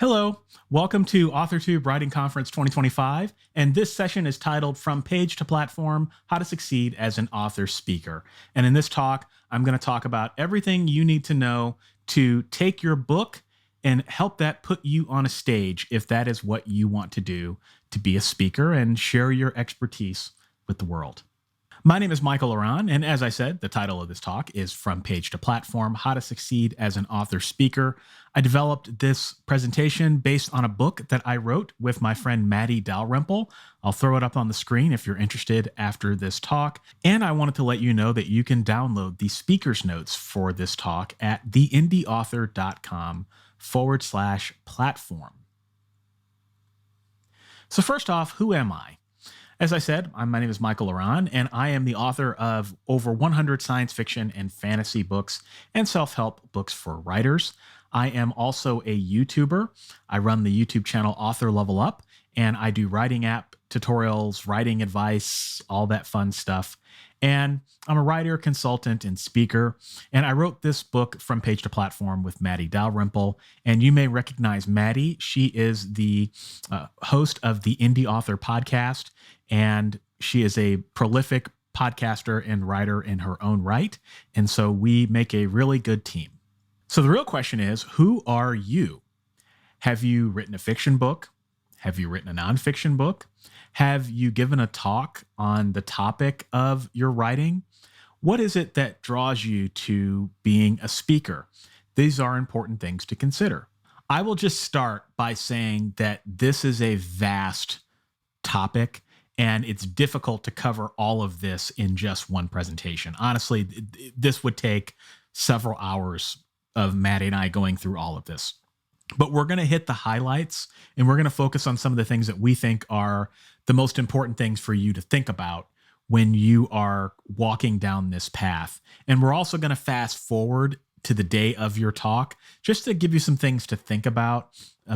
Hello, welcome to Authortube Writing Conference 2025, and this session is titled From Page to Platform, How to Succeed as an Author Speaker. And in this talk, I'm going to talk about everything you need to know to take your book and help that put you on a stage if that is what you want to do to be a speaker and share your expertise with the world. My name is Michael Ronn, and as I said, the title of this talk is From Page to Platform, How to Succeed as an Author Speaker. I developed this presentation based on a book that I wrote with my friend Matty Dalrymple. I'll throw it up on the screen if you're interested after this talk. And I wanted to let you know that you can download the speaker's notes for this talk at theindyauthor.com/platform. So first off, who am I? As I said, my name is Michael Ronn, and I am the author of over 100 science fiction and fantasy books and self-help books for writers. I am also a YouTuber. I run the YouTube channel Author Level Up, and I do writing app tutorials, writing advice, all that fun stuff. And I'm a writer, consultant, and speaker. And I wrote this book From Page to Platform with Matty Dalrymple. And you may recognize Matty. She is the host of the Indy Author podcast, and she is a prolific podcaster and writer in her own right. And so we make a really good team. So the real question is, who are you? Have you written a fiction book? Have you written a nonfiction book? Have you given a talk on the topic of your writing? What is it that draws you to being a speaker? These are important things to consider. I will just start by saying that this is a vast topic, and it's difficult to cover all of this in just one presentation. Honestly, this would take several hours of Matty and I going through all of this. But we're going to hit the highlights, and we're going to focus on some of the things that we think are the most important things for you to think about when you are walking down this path. And we're also going to fast forward to the day of your talk, just to give you some things to think about,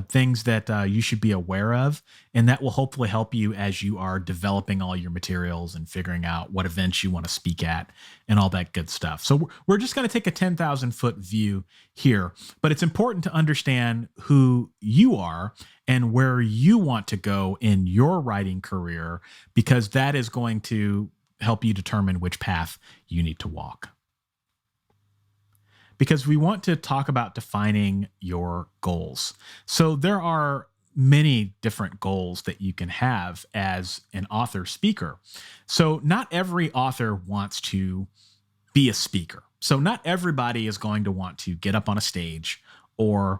things that you should be aware of, and that will hopefully help you as you are developing all your materials and figuring out what events you want to speak at and all that good stuff. So we're just going to take a 10,000-foot view here, but it's important to understand who you are and where you want to go in your writing career, because that is going to help you determine which path you need to walk. Because we want to talk about defining your goals. So there are many different goals that you can have as an author speaker. So not every author wants to be a speaker. So not everybody is going to want to get up on a stage or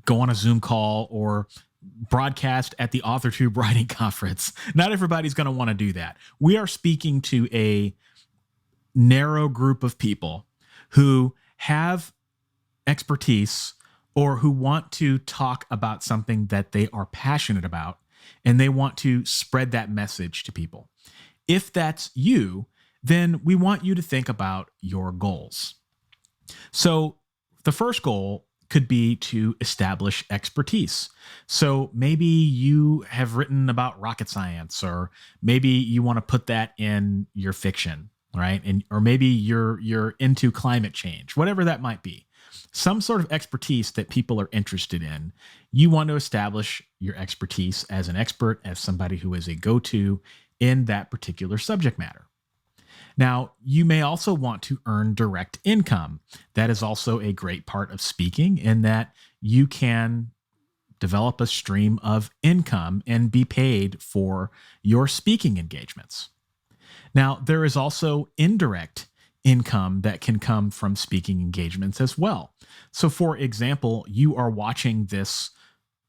go on a Zoom call or broadcast at the Authortube Writing Conference. Not everybody's going to want to do that. We are speaking to a narrow group of people who have expertise or who want to talk about something that they are passionate about, and they want to spread that message to people. If that's you, then we want you to think about your goals. So the first goal could be to establish expertise. So maybe you have written about rocket science, or maybe you want to put that in your fiction, right? And or maybe you're into climate change, whatever that might be. Some sort of expertise that people are interested in. You want to establish your expertise as an expert, as somebody who is a go-to in that particular subject matter. Now, you may also want to earn direct income. That is also a great part of speaking, in that you can develop a stream of income and be paid for your speaking engagements. Now, there is also indirect income that can come from speaking engagements as well. So, for example, you are watching this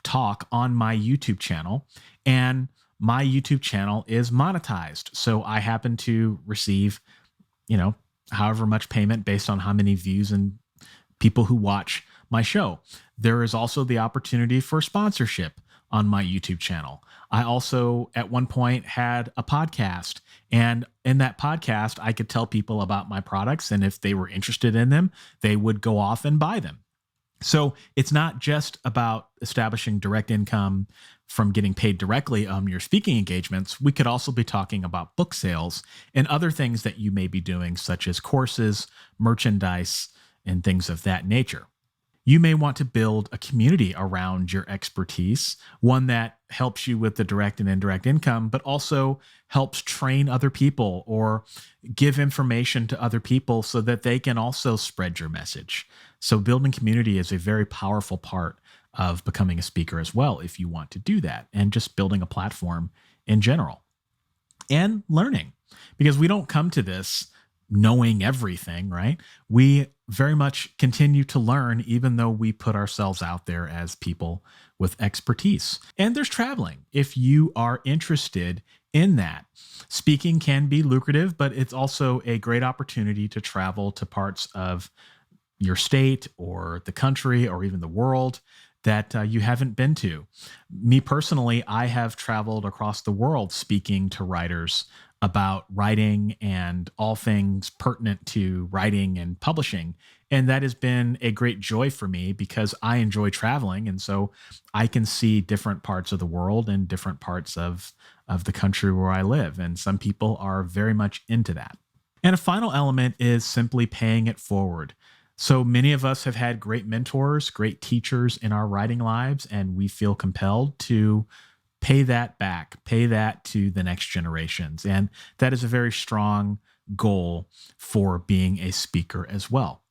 talk on my YouTube channel, and my YouTube channel is monetized. So I happen to receive, however much payment based on how many views and people who watch my show. There is also the opportunity for sponsorship on my YouTube channel. I also, at one point, had a podcast, and in that podcast, I could tell people about my products, and if they were interested in them, they would go off and buy them. So it's not just about establishing direct income from getting paid directly on your speaking engagements. We could also be talking about book sales and other things that you may be doing, such as courses, merchandise, and things of that nature. You may want to build a community around your expertise, one that helps you with the direct and indirect income, but also helps train other people or give information to other people so that they can also spread your message. So building community is a very powerful part of becoming a speaker as well, if you want to do that, and just building a platform in general. And learning, because we don't come to this knowing everything, right? We very much continue to learn, even though we put ourselves out there as people with expertise. And there's traveling. If you are interested in that, speaking can be lucrative, but it's also a great opportunity to travel to parts of your state or the country or even the world that you haven't been to. Me personally, I have traveled across the world speaking to writers about writing and all things pertinent to writing and publishing. And that has been a great joy for me because I enjoy traveling. And so I can see different parts of the world and different parts of the country where I live. And some people are very much into that. And a final element is simply paying it forward. So many of us have had great mentors, great teachers in our writing lives, and we feel compelled to pay that back, pay that to the next generations. And that is a very strong goal for being a speaker as well.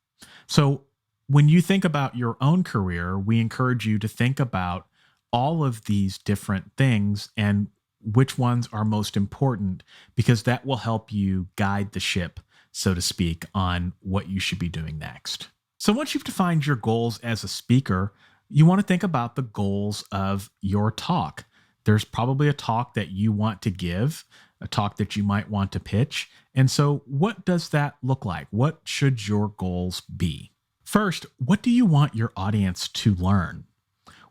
So when you think about your own career, we encourage you to think about all of these different things and which ones are most important, because that will help you guide the ship, so to speak, on what you should be doing next. So once you've defined your goals as a speaker, you want to think about the goals of your talk. There's probably a talk that you want to give, a talk that you might want to pitch. And so what does that look like? What should your goals be? First, what do you want your audience to learn?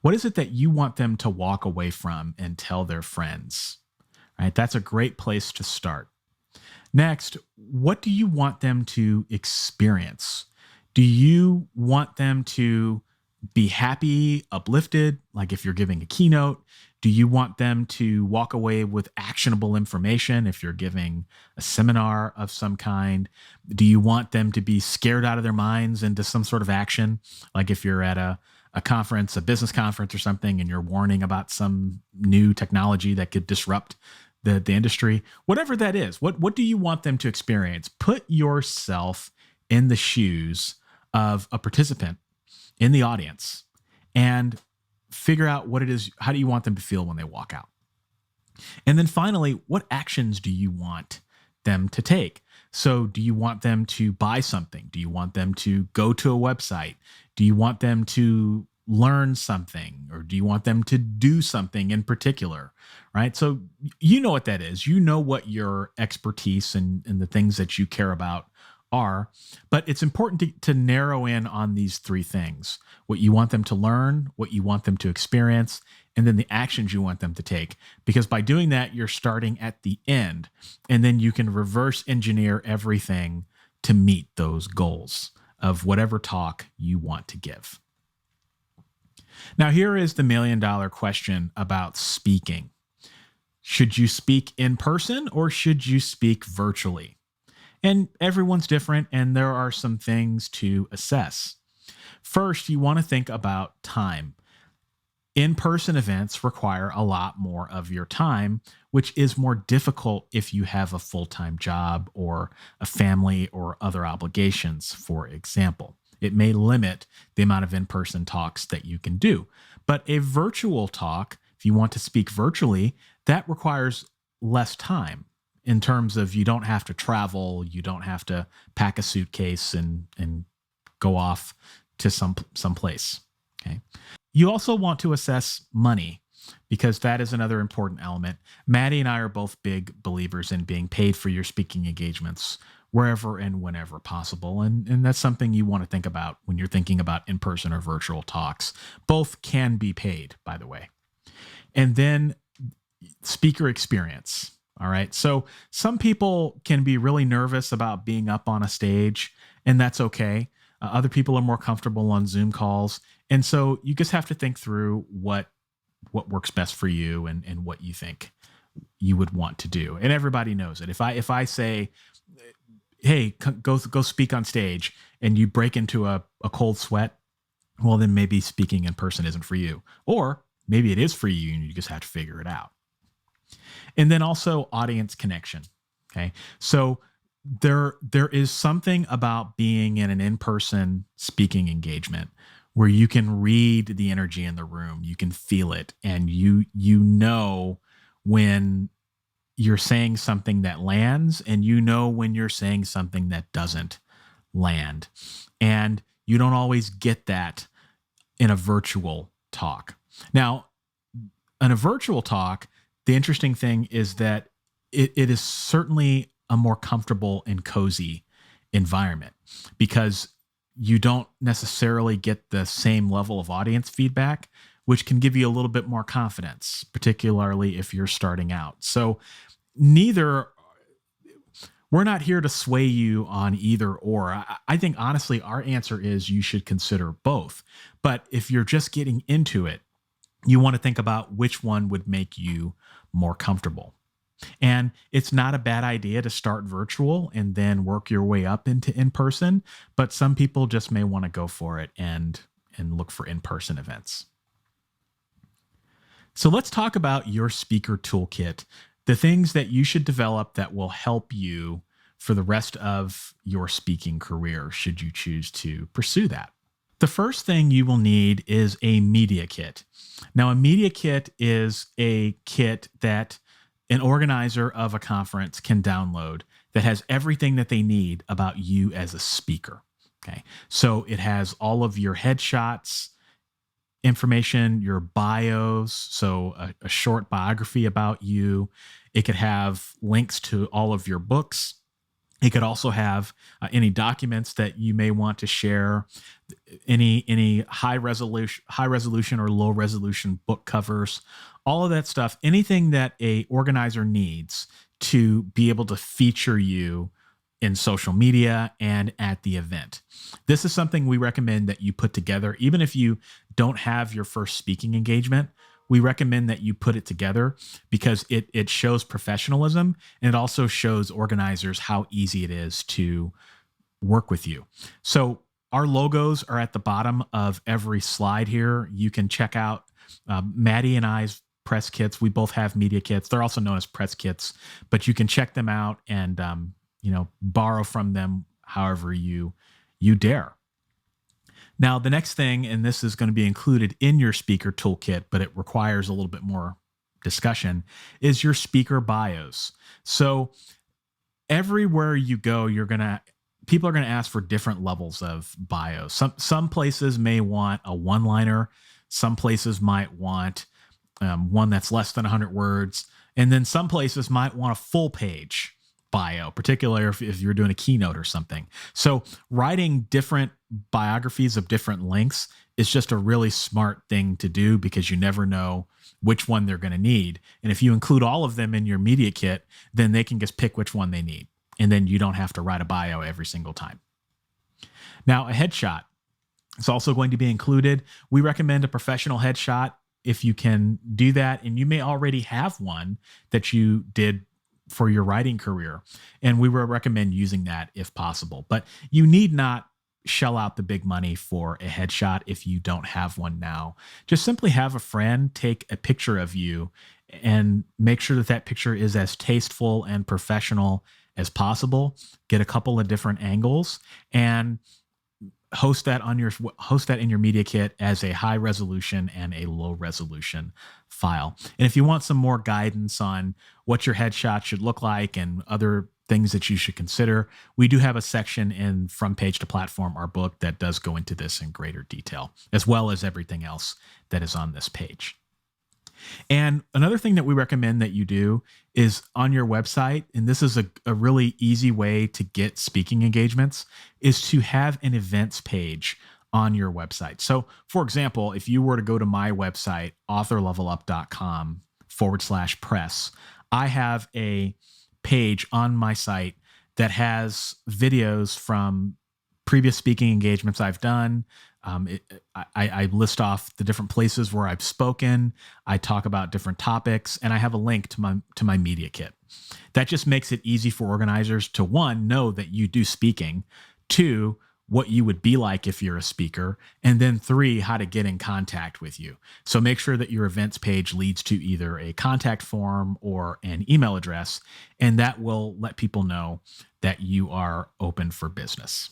What is it that you want them to walk away from and tell their friends? Right? That's a great place to start. Next, what do you want them to experience? Do you want them to be happy, uplifted, like if you're giving a keynote? Do you want them to walk away with actionable information if you're giving a seminar of some kind? Do you want them to be scared out of their minds into some sort of action? Like if you're at a conference, a business conference or something, and you're warning about some new technology that could disrupt the industry, whatever that is, what do you want them to experience? Put yourself in the shoes of a participant in the audience and figure out what it is. How do you want them to feel when they walk out? And then finally, what actions do you want them to take? So do you want them to buy something? Do you want them to go to a website? Do you want them to learn something, or do you want them to do something in particular? Right? So you know what that is. You know what your expertise and the things that you care about are, but it's important to narrow in on these three things: what you want them to learn, what you want them to experience, and then the actions you want them to take. Because by doing that, you're starting at the end, and then you can reverse engineer everything to meet those goals of whatever talk you want to give. Now, here is the million-dollar question about speaking. Should you speak in person or should you speak virtually? And everyone's different, and there are some things to assess. First, you want to think about time. In-person events require a lot more of your time, which is more difficult if you have a full-time job or a family or other obligations, for example. It may limit the amount of in-person talks that you can do. But a virtual talk, if you want to speak virtually, that requires less time in terms of you don't have to travel, you don't have to pack a suitcase and go off to some place. Okay. You also want to assess money, because that is another important element. Matty and I are both big believers in being paid for your speaking engagements wherever and whenever possible. And that's something you want to think about when you're thinking about in-person or virtual talks. Both can be paid, by the way. And then speaker experience. All right. So some people can be really nervous about being up on a stage, and that's okay. Other people are more comfortable on Zoom calls. And so you just have to think through what works best for you and what you think you would want to do. And everybody knows it. If I say, hey, go speak on stage, and you break into a cold sweat, well, then maybe speaking in person isn't for you. Or maybe it is for you and you just have to figure it out. And then also audience connection. Okay. So there is something about being in an in-person speaking engagement where you can read the energy in the room, you can feel it, and you know when you're saying something that lands, and you know when you're saying something that doesn't land. And you don't always get that in a virtual talk. Now, in a virtual talk, the interesting thing is that it is certainly a more comfortable and cozy environment because you don't necessarily get the same level of audience feedback, which can give you a little bit more confidence, particularly if you're starting out. So we're not here to sway you on either or. I think honestly, our answer is you should consider both. But if you're just getting into it, you want to think about which one would make you more comfortable. And it's not a bad idea to start virtual and then work your way up into in-person, but some people just may want to go for it and look for in-person events. So let's talk about your speaker toolkit, the things that you should develop that will help you for the rest of your speaking career, should you choose to pursue that. The first thing you will need is a media kit. Now, a media kit is a kit that an organizer of a conference can download that has everything that they need about you as a speaker. Okay. So it has all of your headshots, information, your bios, so a short biography about you. It could have links to all of your books. It could also have any documents that you may want to share, any high resolution or low resolution book covers, all of that stuff, anything that a organizer needs to be able to feature you in social media and at the event. This is something we recommend that you put together. Even if you don't have your first speaking engagement, we recommend that you put it together because it shows professionalism, and it also shows organizers how easy it is to work with you. So our logos are at the bottom of every slide here. You can check out Matty and I's press kits. We both have media kits. They're also known as press kits, but you can check them out and borrow from them however you dare. Now, the next thing, and this is going to be included in your speaker toolkit, but it requires a little bit more discussion, is your speaker bios. So everywhere you go, people are going to ask for different levels of bios. Some places may want a one-liner. Some places might want one that's less than 100 words. And then some places might want a full page bio, particularly if you're doing a keynote or something. So writing different biographies of different lengths is just a really smart thing to do because you never know which one they're going to need. And if you include all of them in your media kit, then they can just pick which one they need. And then you don't have to write a bio every single time. Now, a headshot is also going to be included. We recommend a professional headshot if you can do that. And you may already have one that you did for your writing career. And we would recommend using that if possible. But you need not shell out the big money for a headshot if you don't have one now. Just simply have a friend take a picture of you and make sure that that picture is as tasteful and professional as possible. Get a couple of different angles and host that in your media kit as a high resolution and a low resolution file. And if you want some more guidance on what your headshot should look like and other things that you should consider, we do have a section in From Page to Platform, our book, that does go into this in greater detail, as well as everything else that is on this page. And another thing that we recommend that you do is on your website, and this is a really easy way to get speaking engagements, is to have an events page on your website. So for example, if you were to go to my website, authorlevelup.com/press, I have a page on my site that has videos from previous speaking engagements I've done. I list off the different places where I've spoken. I talk about different topics, and I have a link to my media kit. That just makes it easy for organizers to, one, know that you do speaking, two, what you would be like if you're a speaker, and then 3, how to get in contact with you. So make sure that your events page leads to either a contact form or an email address, and that will let people know that you are open for business.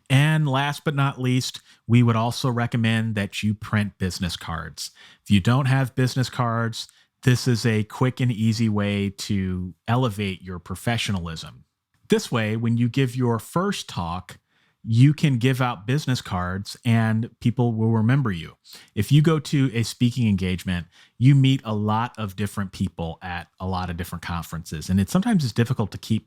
And last but not least, we would also recommend that you print business cards. If you don't have business cards, this is a quick and easy way to elevate your professionalism. This way, when you give your first talk, you can give out business cards and people will remember you. If you go to a speaking engagement, you meet a lot of different people at a lot of different conferences. And sometimes it's difficult to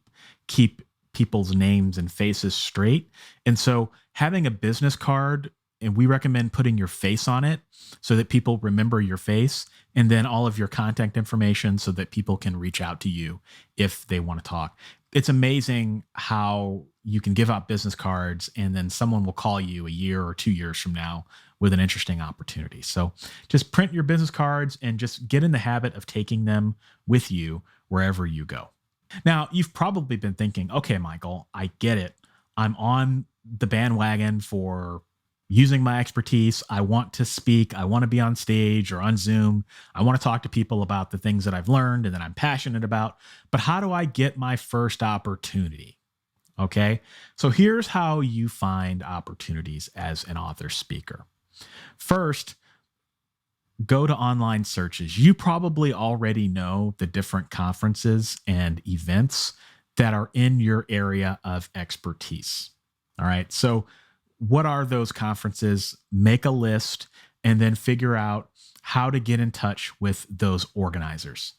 keep people's names and faces straight. And so having a business card, and we recommend putting your face on it so that people remember your face, and then all of your contact information so that people can reach out to you if they want to talk. It's amazing how you can give out business cards and then someone will call you a year or 2 years from now with an interesting opportunity. So just print your business cards and just get in the habit of taking them with you wherever you go. Now, you've probably been thinking, okay, Michael, I get it. I'm on the bandwagon for using my expertise. I want to speak. I want to be on stage or on Zoom. I want to talk to people about the things that I've learned and that I'm passionate about. But how do I get my first opportunity? Okay, so here's how you find opportunities as an author speaker. First, go to online searches. You probably already know the different conferences and events that are in your area of expertise. All right. So what are those conferences? Make a list and then figure out how to get in touch with those organizers.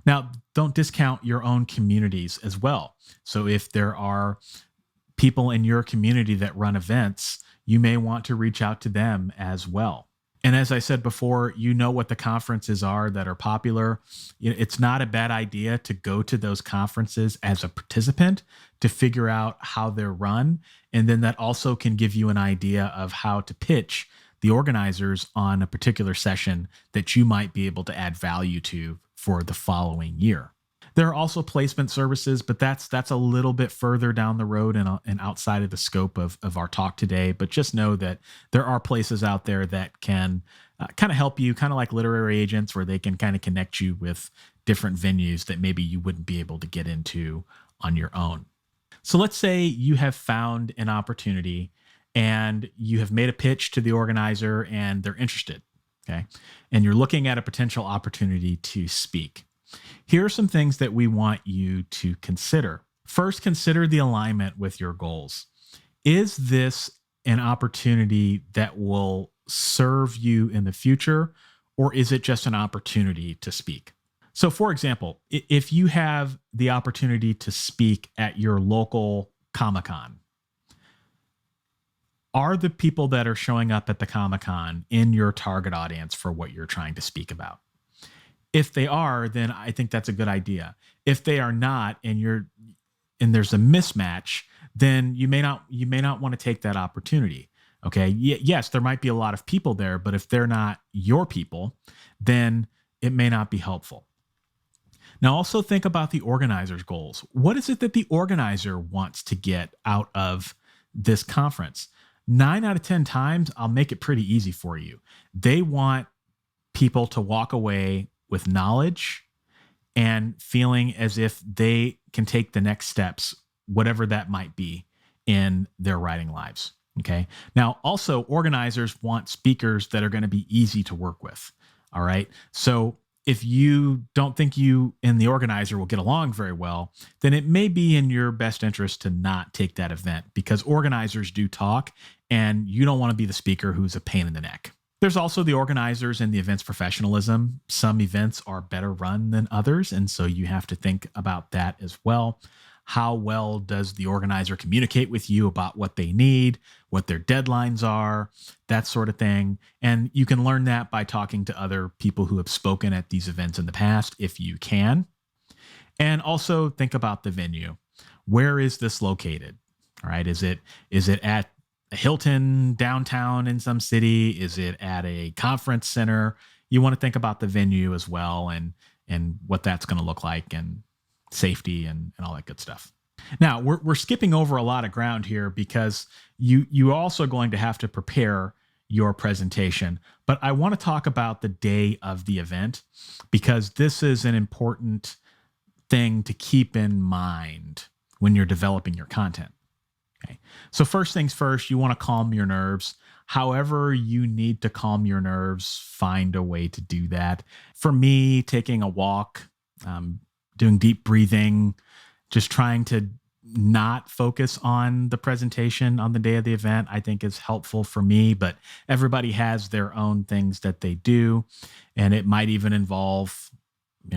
Now, don't discount your own communities as well. So if there are people in your community that run events, you may want to reach out to them as well. And as I said before, you know what the conferences are that are popular. It's not a bad idea to go to those conferences as a participant to figure out how they're run. And then that also can give you an idea of how to pitch the organizers on a particular session that you might be able to add value to for the following year. There are also placement services, but that's a little bit further down the road and outside of the scope of our talk today. But just know that there are places out there that can kind of help you, kind of like literary agents, where they can kind of connect you with different venues that maybe you wouldn't be able to get into on your own. So let's say you have found an opportunity and you have made a pitch to the organizer and they're interested, okay? And you're looking at a potential opportunity to speak. Here are some things that we want you to consider. First, consider the alignment with your goals. Is this an opportunity that will serve you in the future, or is it just an opportunity to speak? So, for example, if you have the opportunity to speak at your local Comic-Con, are the people that are showing up at the Comic-Con in your target audience for what you're trying to speak about? If they are, then I think that's a good idea. If they are not, and there's a mismatch, then you may not want to take that opportunity. Okay. Yes, there might be a lot of people there, but if they're not your people, then it may not be helpful. Now, also think about the organizer's goals. What is it that the organizer wants to get out of this conference? 9 out of 10 times, I'll make it pretty easy for you. They want people to walk away with knowledge and feeling as if they can take the next steps, whatever that might be in their writing lives. Okay. Now, also, organizers want speakers that are going to be easy to work with. All right. So if you don't think you and the organizer will get along very well, then it may be in your best interest to not take that event, because organizers do talk and you don't want to be the speaker who's a pain in the neck. There's also the organizers and the event's professionalism. Some events are better run than others, and so you have to think about that as well. How well does the organizer communicate with you about what they need, what their deadlines are, that sort of thing? And you can learn that by talking to other people who have spoken at these events in the past, if you can. And also think about the venue. Where is this located? All right, is it at a Hilton downtown in some city? Is it at a conference center? You want to think about the venue as well and what that's going to look like, and safety and all that good stuff. Now we're skipping over a lot of ground here because you also going to have to prepare your presentation. But I want to talk about the day of the event because this is an important thing to keep in mind when you're developing your content. Okay. So first things first, you want to calm your nerves. However you need to calm your nerves, find a way to do that. For me, taking a walk, doing deep breathing, just trying to not focus on the presentation on the day of the event, I think is helpful for me, but everybody has their own things that they do. And it might even involve,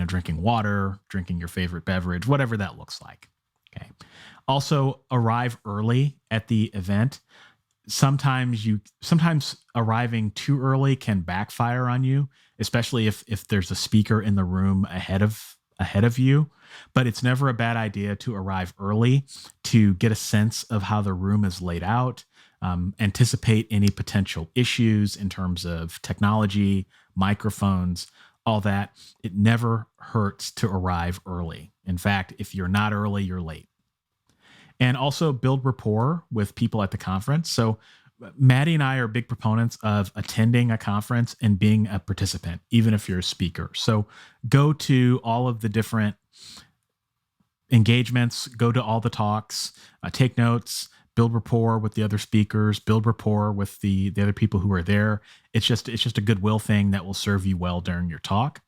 drinking water, drinking your favorite beverage, whatever that looks like. Okay. Also, arrive early at the event. Sometimes arriving too early can backfire on you, especially if there's a speaker in the room ahead of you. But it's never a bad idea to arrive early to get a sense of how the room is laid out, anticipate any potential issues in terms of technology, microphones, all that. It never hurts to arrive early. In fact, if you're not early, you're late. And also build rapport with people at the conference. So Matty and I are big proponents of attending a conference and being a participant, even if you're a speaker. So go to all of the different engagements, go to all the talks, take notes, build rapport with the other speakers, build rapport with the other people who are there. It's just a goodwill thing that will serve you well during your talk.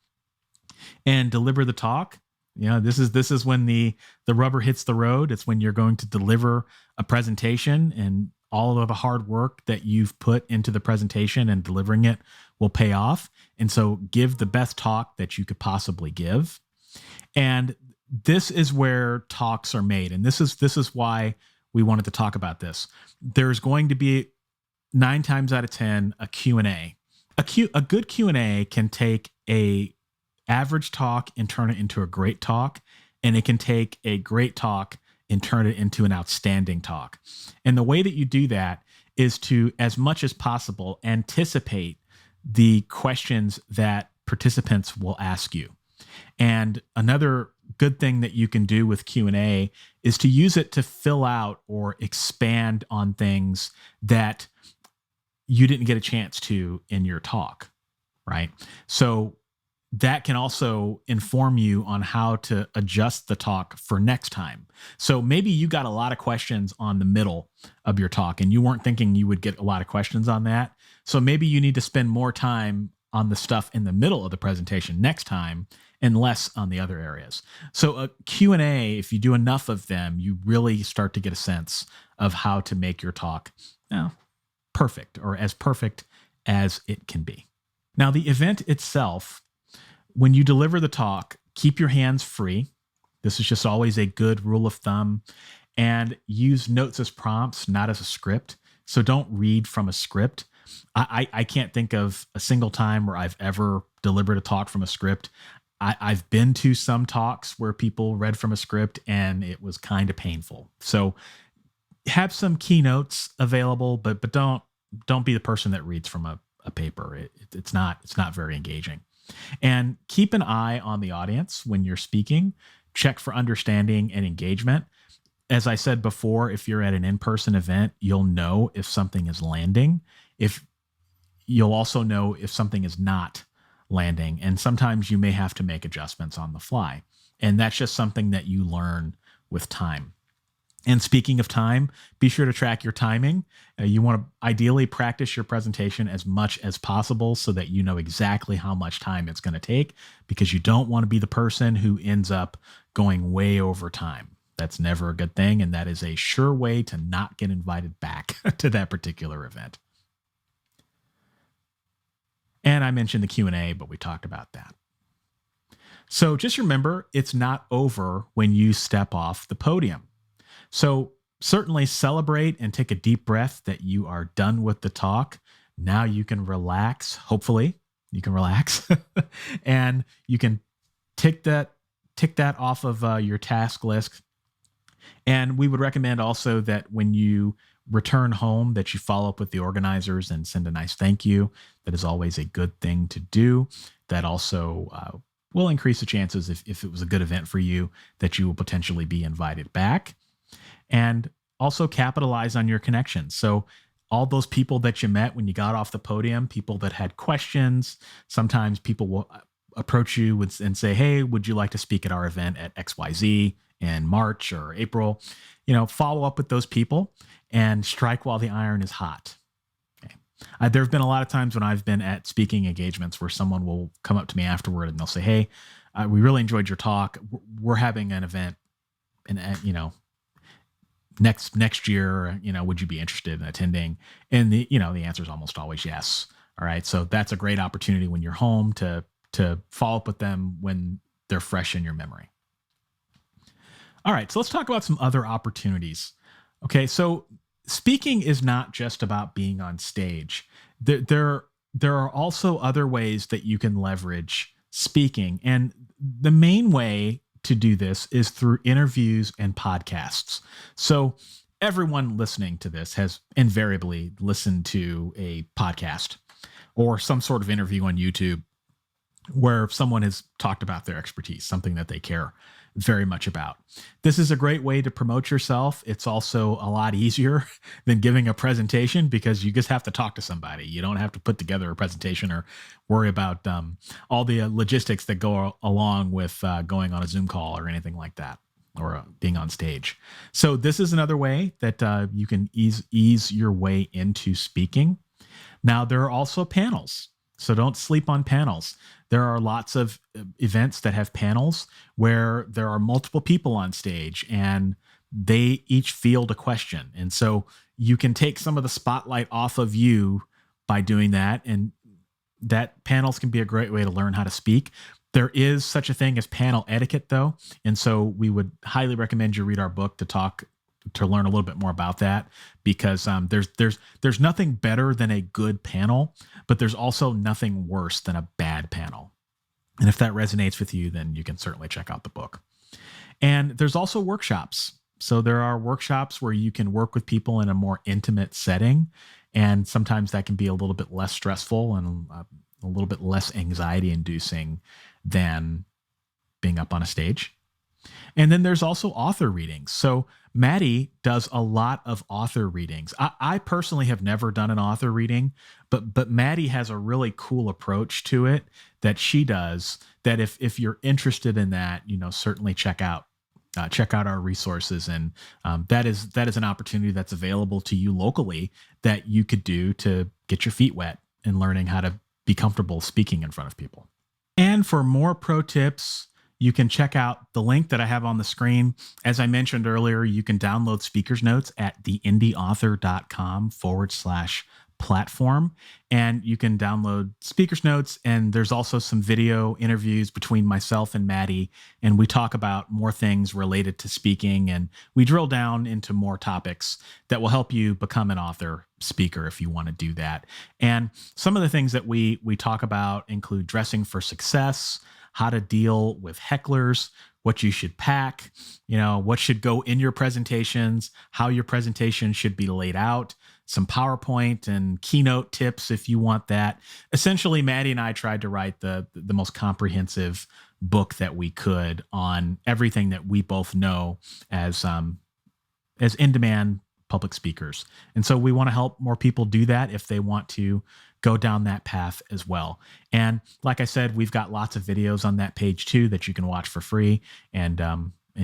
And deliver the talk. This is when the rubber hits the road. It's when you're going to deliver a presentation, and all of the hard work that you've put into the presentation and delivering it will pay off. And so give the best talk that you could possibly give. And this is where talks are made. And this is why we wanted to talk about this. There's going to be 9 times out of 10 a Q&A. A good Q&A can take a average talk and turn it into a great talk, and it can take a great talk and turn it into an outstanding talk. And the way that you do that is to, as much as possible, anticipate the questions that participants will ask you. And another good thing that you can do with Q&A is to use it to fill out or expand on things that you didn't get a chance to in your talk, right? So that can also inform you on how to adjust the talk for next time. So maybe you got a lot of questions on the middle of your talk and you weren't thinking you would get a lot of questions on that. So maybe you need to spend more time on the stuff in the middle of the presentation next time and less on the other areas. So a Q&A, if you do enough of them, you really start to get a sense of how to make your talk perfect, or as perfect as it can be. Now, the event itself, when you deliver the talk, keep your hands free. This is just always a good rule of thumb. And use notes as prompts, not as a script. So don't read from a script. I can't think of a single time where I've ever delivered a talk from a script. I've been to some talks where people read from a script and it was kind of painful. So have some keynotes available, but don't be the person that reads from a paper. It's not very engaging. And keep an eye on the audience when you're speaking. Check for understanding and engagement. As I said before, if you're at an in-person event, you'll know if something is landing. If you'll also know if something is not landing. And sometimes you may have to make adjustments on the fly. And that's just something that you learn with time. And speaking of time, be sure to track your timing. You want to ideally practice your presentation as much as possible so that you know exactly how much time it's going to take, because you don't want to be the person who ends up going way over time. That's never a good thing, and that is a sure way to not get invited back to that particular event. And I mentioned the Q&A, but we talked about that. So just remember, it's not over when you step off the podium. So certainly celebrate and take a deep breath that you are done with the talk. Now you can relax. Hopefully you can relax and you can tick that off of your task list. And we would recommend also that when you return home, that you follow up with the organizers and send a nice thank you. That is always a good thing to do. That also will increase the chances, if it was a good event for you, that you will potentially be invited back. and also capitalize on your connections. So all those people that you met when you got off the podium, people that had questions, sometimes people will approach you and say, hey, would you like to speak at our event at XYZ in March or April? Follow up with those people and strike while the iron is hot. Okay. There have been a lot of times when I've been at speaking engagements where someone will come up to me afterward and they'll say, hey, we really enjoyed your talk. We're having an event and, next year, would you be interested in attending? And the answer is almost always yes. All right. So that's a great opportunity when you're home to follow up with them when they're fresh in your memory. All right. So let's talk about some other opportunities. Okay. So speaking is not just about being on stage. There are also other ways that you can leverage speaking. And the main way to do this is through interviews and podcasts. So everyone listening to this has invariably listened to a podcast or some sort of interview on YouTube where someone has talked about their expertise, something that they care very much about. This is a great way to promote yourself. It's also a lot easier than giving a presentation because you just have to talk to somebody. You don't have to put together a presentation or worry about all the logistics that go along with going on a Zoom call or anything like that, or being on stage. So this is another way that you can ease your way into speaking. Now, there are also panels. So don't sleep on panels. There are lots of events that have panels where there are multiple people on stage and they each field a question. And so you can take some of the spotlight off of you by doing that. And that panels can be a great way to learn how to speak. There is such a thing as panel etiquette, though. And so we would highly recommend you read our book to learn a little bit more about that, because there's nothing better than a good panel, but there's also nothing worse than a bad panel. And if that resonates with you, then you can certainly check out the book. And there's also workshops. So there are workshops where you can work with people in a more intimate setting. And sometimes that can be a little bit less stressful and a little bit less anxiety inducing than being up on a stage. And then there's also author readings. So Matty does a lot of author readings. I personally have never done an author reading, but Matty has a really cool approach to it that she does, that if you're interested in that, certainly check out our resources. And that is an opportunity that's available to you locally that you could do to get your feet wet in learning how to be comfortable speaking in front of people. And for more pro tips, you can check out the link that I have on the screen. As I mentioned earlier, you can download speaker's notes at theindyauthor.com/platform. And you can download speaker's notes. And there's also some video interviews between myself and Matty. And we talk about more things related to speaking. And we drill down into more topics that will help you become an author speaker if you want to do that. And some of the things that we talk about include dressing for success, how to deal with hecklers, what you should pack, what should go in your presentations, how your presentation should be laid out, some PowerPoint and keynote tips if you want that. Essentially, Matty and I tried to write the most comprehensive book that we could on everything that we both know as in-demand public speakers. And so we want to help more people do that if they want to go down that path as well. And like I said, we've got lots of videos on that page too that you can watch for free and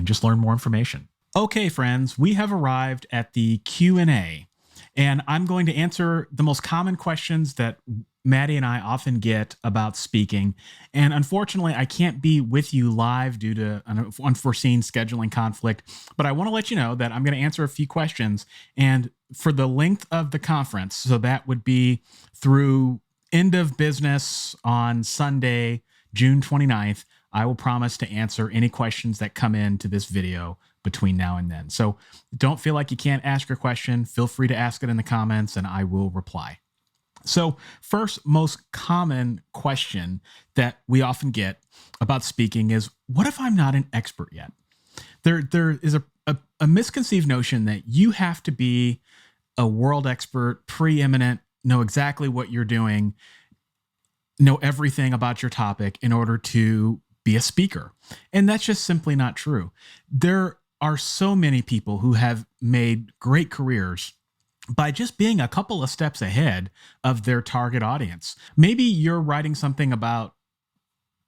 just learn more information. Okay, friends, we have arrived at the Q&A, and I'm going to answer the most common questions that Matty and I often get about speaking. And unfortunately, I can't be with you live due to an unforeseen scheduling conflict, but I want to let you know that I'm going to answer a few questions. And for the length of the conference, so that would be through end of business on Sunday, June 29th, I will promise to answer any questions that come into this video between now and then. So don't feel like you can't ask your question. Feel free to ask it in the comments and I will reply. So first, most common question that we often get about speaking is, what if I'm not an expert yet? There is a misconceived notion that you have to be a world expert, preeminent, know exactly what you're doing, know everything about your topic in order to be a speaker. And that's just simply not true. There are so many people who have made great careers by just being a couple of steps ahead of their target audience. Maybe you're writing something about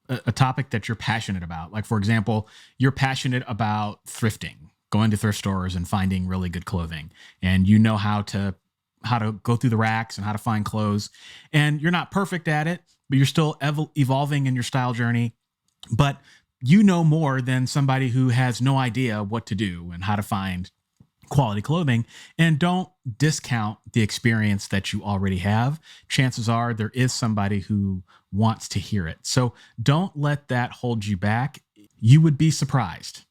a topic that you're passionate about. Like, for example, you're passionate about thrifting, going to thrift stores and finding really good clothing. And you know how to go through the racks and how to find clothes. And you're not perfect at it, but you're still evolving in your style journey. But you know more than somebody who has no idea what to do and how to find quality clothing. And don't discount the experience that you already have. Chances are there is somebody who wants to hear it. So don't let that hold you back. You would be surprised.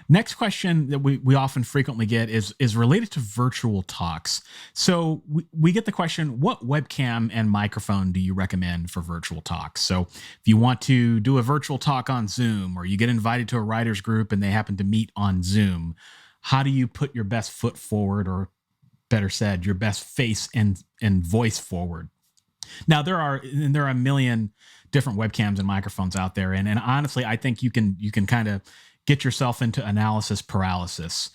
Next question that we often frequently get is related to virtual talks. So we get the question, what webcam and microphone do you recommend for virtual talks? So if you want to do a virtual talk on Zoom, or you get invited to a writer's group and they happen to meet on Zoom, how do you put your best foot forward, or better said, your best face and voice forward? Now, there are a million different webcams and microphones out there. And honestly, I think you can kind of get yourself into analysis paralysis.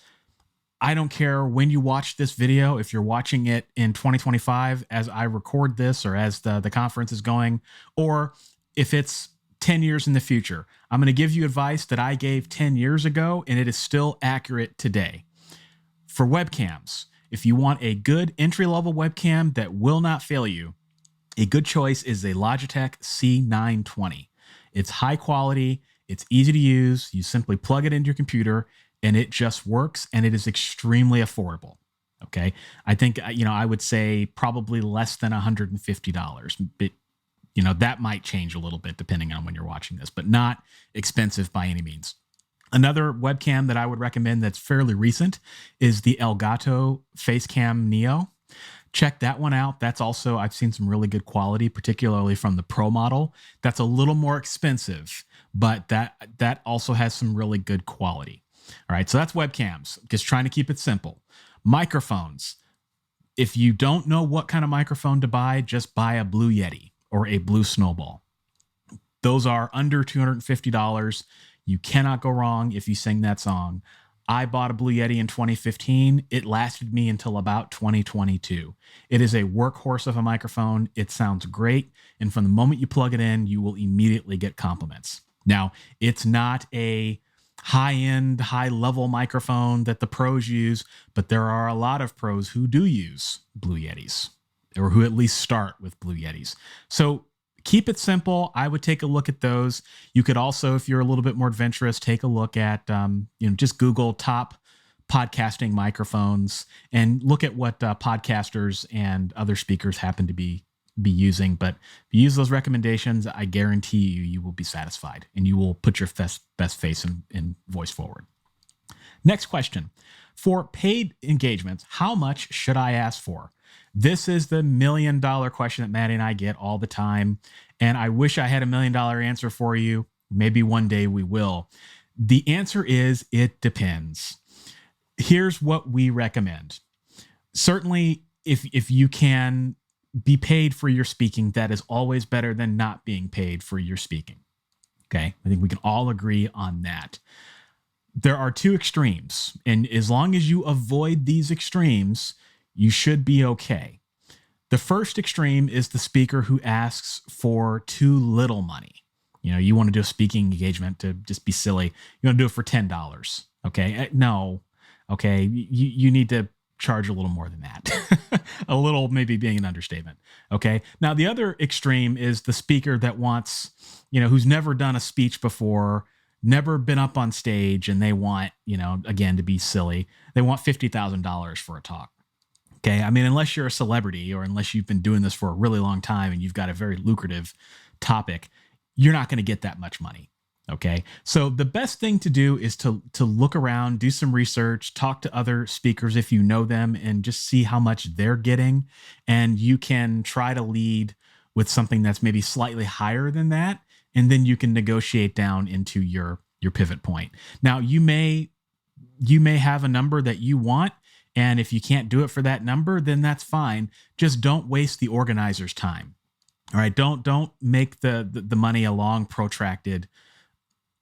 I don't care when you watch this video, if you're watching it in 2025 as I record this, or as the conference is going, or if it's 10 years in the future. I'm going to give you advice that I gave 10 years ago, and it is still accurate today. For webcams, if you want a good entry-level webcam that will not fail you, a good choice is a Logitech C920. It's high quality. It's easy to use. You simply plug it into your computer and it just works, and it is extremely affordable. Okay. I think, I would say probably less than $150, but that might change a little bit depending on when you're watching this, but not expensive by any means. Another webcam that I would recommend that's fairly recent is the Elgato Facecam Neo. Check that one out. That's also, I've seen some really good quality, particularly from the Pro model. That's a little more expensive, but that also has some really good quality. All right, so that's webcams. Just trying to keep it simple. Microphones. If you don't know what kind of microphone to buy, just buy a Blue Yeti or a Blue Snowball. Those are under $250. You cannot go wrong if you sing that song. I bought a Blue Yeti in 2015. It lasted me until about 2022. It is a workhorse of a microphone. It sounds great. And from the moment you plug it in, you will immediately get compliments. Now, it's not a high-end, high-level microphone that the pros use, but there are a lot of pros who do use Blue Yetis, or who at least start with Blue Yetis. So keep it simple. I would take a look at those. You could also, if you're a little bit more adventurous, take a look at, just Google top podcasting microphones and look at what podcasters and other speakers happen to be using. But if you use those recommendations, I guarantee you will be satisfied and you will put your best face and voice forward. Next question. For paid engagements, how much should I ask for? This is the $1 million question that Matty and I get all the time. And I wish I had $1 million answer for you. Maybe one day we will. The answer is, it depends. Here's what we recommend. Certainly, if you can be paid for your speaking, that is always better than not being paid for your speaking. Okay. I think we can all agree on that. There are two extremes. And as long as you avoid these extremes, you should be okay. The first extreme is the speaker who asks for too little money. You want to do a speaking engagement to just be silly. You want to do it for $10. Okay. No. Okay. You need to charge a little more than that. A little maybe being an understatement. Okay. Now, the other extreme is the speaker that wants, who's never done a speech before, never been up on stage, and they want, again, to be silly, they want $50,000 for a talk. Okay. I mean, unless you're a celebrity, or unless you've been doing this for a really long time and you've got a very lucrative topic, you're not going to get that much money. Okay. So the best thing to do is to look around, do some research, talk to other speakers if you know them, and just see how much they're getting. And you can try to lead with something that's maybe slightly higher than that. And then you can negotiate down into your pivot point. Now, you may have a number that you want, and if you can't do it for that number, then that's fine. Just don't waste the organizer's time. All right. Don't make the money a long, protracted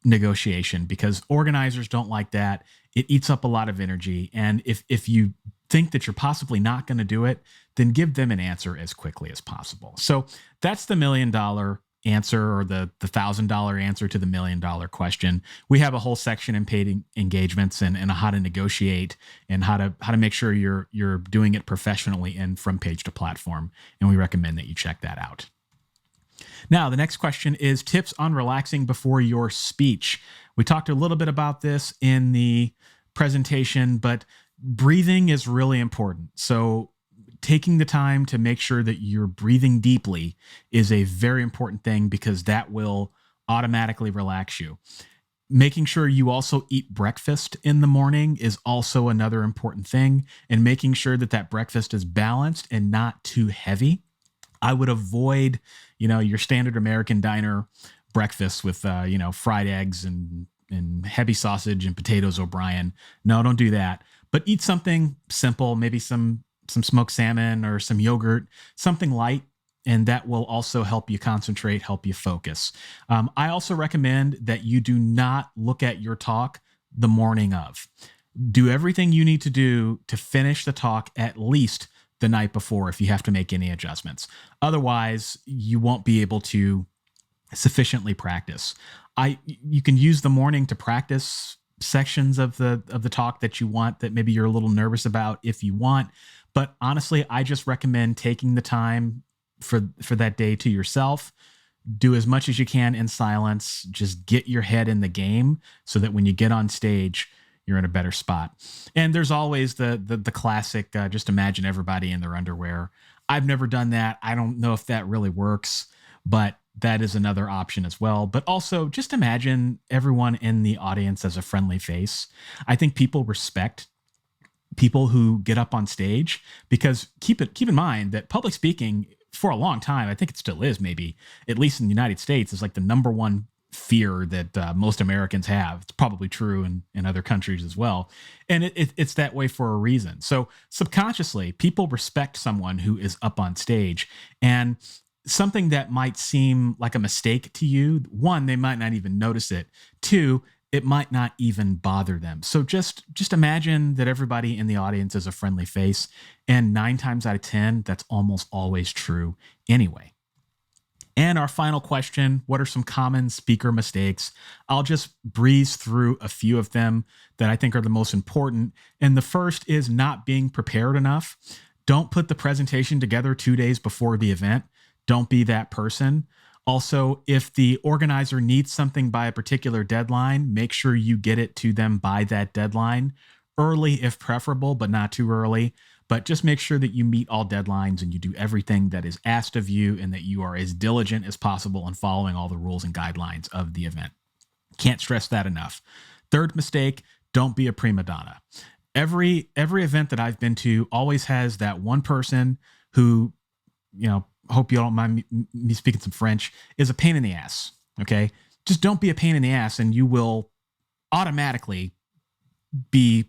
negotiation, because organizers don't like that. It eats up a lot of energy. And if you think that you're possibly not going to do it, then give them an answer as quickly as possible. So that's the $1 million answer, or the $1,000 answer to the $1 million question. We have a whole section in paid engagements and how to negotiate and how to make sure you're doing it professionally and from page to platform. And we recommend that you check that out. Now, the next question is tips on relaxing before your speech. We talked a little bit about this in the presentation, but breathing is really important. So taking the time to make sure that you're breathing deeply is a very important thing, because that will automatically relax you. Making sure you also eat breakfast in the morning is also another important thing, and making sure that that breakfast is balanced and not too heavy. I would avoid, your standard American diner breakfast with, fried eggs and heavy sausage and potatoes O'Brien. No, don't do that. But eat something simple, maybe some smoked salmon or some yogurt, something light, and that will also help you concentrate, help you focus. I also recommend that you do not look at your talk the morning of. Do everything you need to do to finish the talk at least the night before if you have to make any adjustments. Otherwise, you won't be able to sufficiently practice. You can use the morning to practice sections of the talk that you want, that maybe you're a little nervous about if you want. But honestly, I just recommend taking the time for that day to yourself. Do as much as you can in silence. Just get your head in the game so that when you get on stage, you're in a better spot. And there's always the classic, just imagine everybody in their underwear. I've never done that. I don't know if that really works, but that is another option as well. But also just imagine everyone in the audience as a friendly face. I think people respect people who get up on stage, because keep in mind that public speaking for a long time, I think it still is, maybe at least in the United States, is like the number one fear that most Americans have. It's probably true in other countries as well. And it's that way for a reason. So subconsciously, people respect someone who is up on stage. And something that might seem like a mistake to you, one, they might not even notice it. Two, it might not even bother them. So just imagine that everybody in the audience is a friendly face. And 9 times out of 10, that's almost always true anyway. And our final question, what are some common speaker mistakes? I'll just breeze through a few of them that I think are the most important. And the first is not being prepared enough. Don't put the presentation together 2 days before the event. Don't be that person. Also, if the organizer needs something by a particular deadline, make sure you get it to them by that deadline. Early if preferable, but not too early. But just make sure that you meet all deadlines and you do everything that is asked of you, and that you are as diligent as possible in following all the rules and guidelines of the event. Can't stress that enough. Third mistake, don't be a prima donna. Every event that I've been to always has that one person who, hope you don't mind me speaking some French, is a pain in the ass. Okay. Just don't be a pain in the ass, and you will automatically be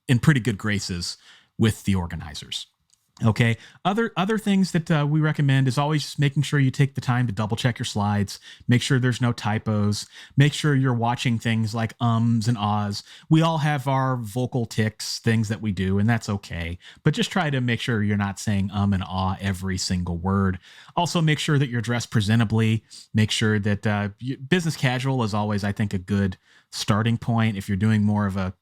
in pretty good graces with the organizers. Okay. Other things that we recommend is always just making sure you take the time to double check your slides, make sure there's no typos, make sure you're watching things like ums and ahs. We all have our vocal tics, things that we do, and that's okay. But just try to make sure you're not saying and ah every single word. Also, make sure that you're dressed presentably. Make sure that business casual is always, I think, a good starting point. If you're doing more of a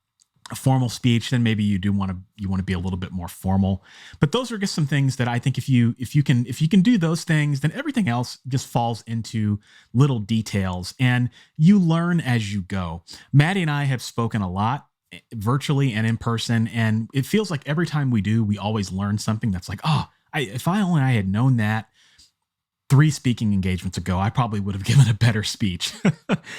formal speech, then maybe you want to be a little bit more formal. But those are just some things that I think if you can do those things, then everything else just falls into little details, and you learn as you go. Matty and I have spoken a lot virtually and in person, and it feels like every time we do, we always learn something that's like, if I had known that 3 speaking engagements ago, I probably would have given a better speech.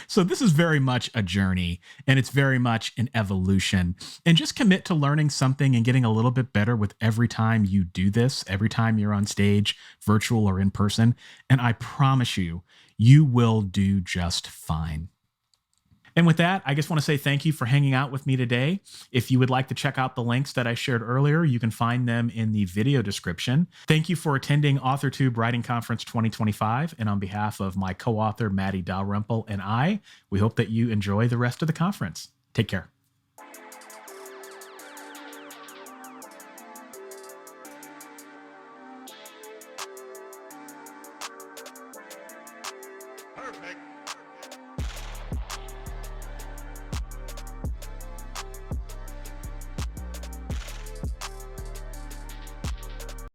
So this is very much a journey, and it's very much an evolution. And just commit to learning something and getting a little bit better with every time you do this, every time you're on stage, virtual or in person. And I promise you, you will do just fine. And with that, I just want to say thank you for hanging out with me today. If you would like to check out the links that I shared earlier, you can find them in the video description. Thank you for attending Authortube Writing Conference 2025. And on behalf of my co-author, Matty Dalrymple, and we hope that you enjoy the rest of the conference. Take care. Perfect.